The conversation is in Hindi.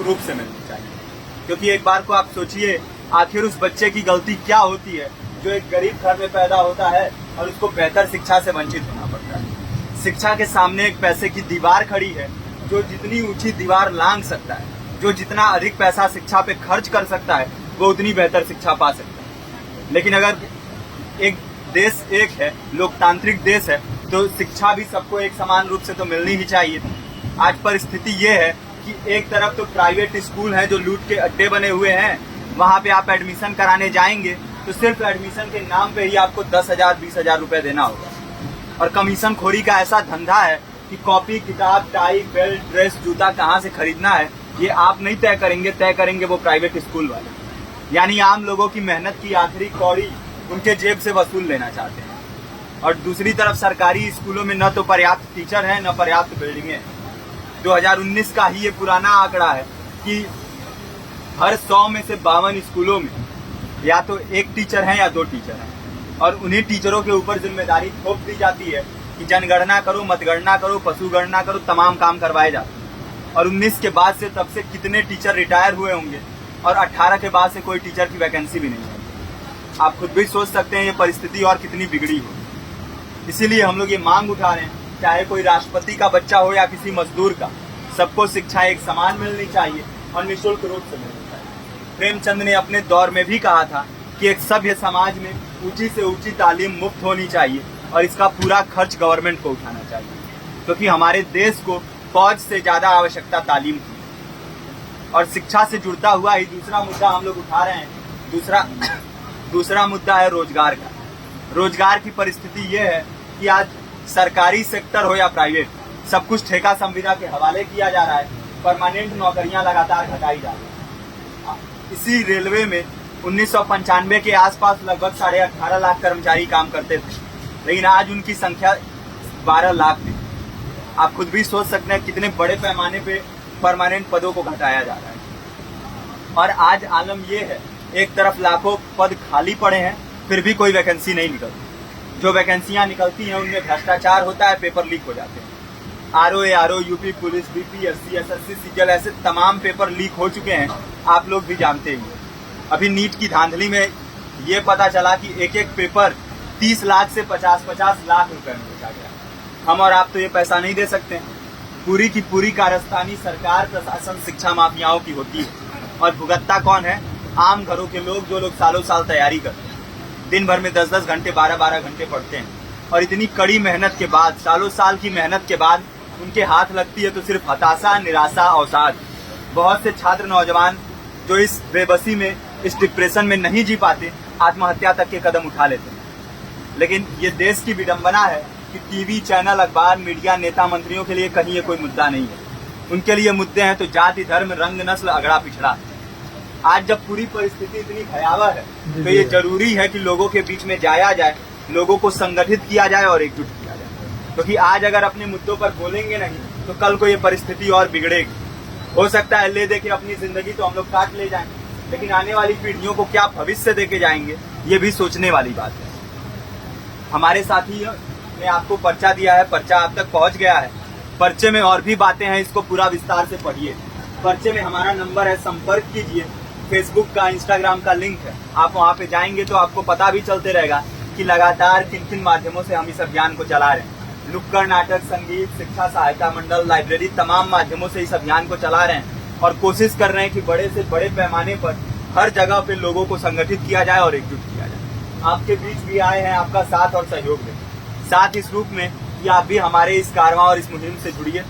रूप से मिलनी चाहिए। क्योंकि एक बार को आप सोचिए, आखिर उस बच्चे की गलती क्या होती है जो एक गरीब घर में पैदा होता है और उसको बेहतर शिक्षा से वंचित होना पड़ता है। शिक्षा के सामने एक पैसे की दीवार खड़ी है, जो जितनी ऊंची दीवार लांघ सकता है, जो जितना अधिक पैसा शिक्षा पे खर्च कर सकता है, वो उतनी बेहतर शिक्षा पा सकता है। लेकिन अगर एक देश एक है, लोकतांत्रिक देश है, तो शिक्षा भी सबको एक समान रूप से तो मिलनी ही चाहिए। आज परिस्थिति ये है कि एक तरफ तो प्राइवेट स्कूल है जो लूट के अड्डे बने हुए हैं, वहां पे आप एडमिशन कराने जाएंगे तो सिर्फ एडमिशन के नाम पे ही आपको 10,000 20,000 रुपए देना होगा। और कमीशन खोरी का ऐसा धंधा है कि कॉपी, किताब, टाई, बेल्ट, ड्रेस, जूता कहाँ से खरीदना है ये आप नहीं तय करेंगे वो प्राइवेट स्कूल वाले। यानी आम लोगों की मेहनत की आखिरी कौड़ी उनके जेब से वसूल लेना चाहते हैं। और दूसरी तरफ सरकारी स्कूलों में न तो पर्याप्त टीचर है, न पर्याप्त बिल्डिंगें हैं। 2019 का ही ये पुराना आंकड़ा है कि हर 100 में से 52 स्कूलों में या तो एक टीचर है या 2 टीचर हैं। और उन्हीं टीचरों के ऊपर जिम्मेदारी थोप दी जाती है कि जनगणना करो, मतगणना करो, पशुगणना करो, तमाम काम करवाए जाते हैं। और 19 के बाद से तब से कितने टीचर रिटायर हुए होंगे और 18 के बाद से कोई टीचर की वैकेंसी भी नहीं है। आप खुद भी सोच सकते हैं ये परिस्थिति और कितनी बिगड़ी हो। इसीलिए हम लोग ये मांग उठा रहे हैं, चाहे कोई राष्ट्रपति का बच्चा हो या किसी मजदूर का, सबको शिक्षा एक समान मिलनी चाहिए और निःशुल्क रूप से मिलनी चाहिए। प्रेमचंद ने अपने दौर में भी कहा था कि एक सभ्य समाज में ऊंची से ऊंची तालीम मुफ्त होनी चाहिए और इसका पूरा खर्च गवर्नमेंट को उठाना चाहिए। क्योंकि हमारे देश को फौज से ज्यादा आवश्यकता तालीम की। और शिक्षा से जुड़ता हुआ ही दूसरा मुद्दा हम लोग उठा रहे हैं। दूसरा मुद्दा है रोजगार का। रोजगार की परिस्थिति ये है कि आज सरकारी सेक्टर हो या प्राइवेट, सब कुछ ठेका संविदा के हवाले किया जा रहा है। परमानेंट नौकरियां लगातार घटाई जा रही है। इसी रेलवे में 1995 के आसपास लगभग 18.5 लाख कर्मचारी काम करते थे, लेकिन आज उनकी संख्या 12 लाख थी। आप खुद भी सोच सकते हैं कितने बड़े पैमाने पे परमानेंट पदों को घटाया जा रहा है। और आज आलम ये है, एक तरफ लाखों पद खाली पड़े हैं, फिर भी कोई वैकेंसी नहीं निकलती। जो वैकेंसियां निकलती हैं उनमें भ्रष्टाचार होता है, पेपर लीक हो जाते हैं। RO, UP police, BPSC, SSC, CGL, ऐसे तमाम पेपर लीक हो चुके हैं, आप लोग भी जानते ही। अभी नीट की धांधली में ये पता चला कि एक एक पेपर 30 लाख से 50-50 लाख रुपए में बेचा गया। हम और आप तो ये पैसा नहीं दे सकते। पूरी की पूरी कारस्तानी सरकार, प्रशासन, शिक्षा माफियाओं की होती है। और भुगतता कौन है? आम घरों के लोग, जो लोग सालों साल तैयारी करते हैं, दिन भर में 10-10 घंटे, 12-12 घंटे पढ़ते हैं। और इतनी कड़ी मेहनत के बाद, सालों साल की मेहनत के बाद उनके हाथ लगती है तो सिर्फ हताशा, निराशा, अवसाद। बहुत से छात्र नौजवान जो इस बेबसी में, इस डिप्रेशन में नहीं जी पाते, आत्महत्या तक के कदम उठा लेते हैं। लेकिन ये देश की विडंबना है कि टीवी चैनल, अखबार, मीडिया, नेता, मंत्रियों के लिए कहीं ये कोई मुद्दा नहीं है। उनके लिए मुद्दे हैं तो जाति, धर्म, रंग, नस्ल, अगड़ा पिछड़ा। आज जब पूरी परिस्थिति इतनी भयावह है तो ये जरूरी है कि लोगों के बीच में जाया जाए, लोगों को संगठित किया जाए और एकजुट किया जाए। क्योंकि आज अगर अपने मुद्दों पर बोलेंगे नहीं तो कल को ये परिस्थिति और बिगड़ेगी। हो सकता है ले दे के अपनी जिंदगी तो हम लोग काट ले जाएंगे, लेकिन आने वाली पीढ़ियों को क्या भविष्य दे के जाएंगे, ये भी सोचने वाली बात है। हमारे साथी ने आपको पर्चा दिया है, पर्चा आप तक पहुंच गया है। पर्चे में और भी बातें हैं, इसको पूरा विस्तार से पढ़िए। पर्चे में हमारा नंबर है, संपर्क कीजिए। फेसबुक का, इंस्टाग्राम का लिंक है, आप वहां पे जाएंगे तो आपको पता भी चलते रहेगा कि लगातार किन किन माध्यमों से हम इस अभियान को चला रहे हैं। नुक्कड़ नाटक, संगीत, शिक्षा सहायता मंडल, लाइब्रेरी, तमाम माध्यमों से इस अभियान को चला रहे हैं और कोशिश कर रहे हैं कि बड़े से बड़े पैमाने पर हर जगह पे लोगों को संगठित किया जाए और एकजुट किया जाए। आपके बीच भी आए हैं आपका साथ और सहयोग दें। साथ इस रूप में कि आप भी हमारे इस कारवां और इस मुहिम से जुड़िए।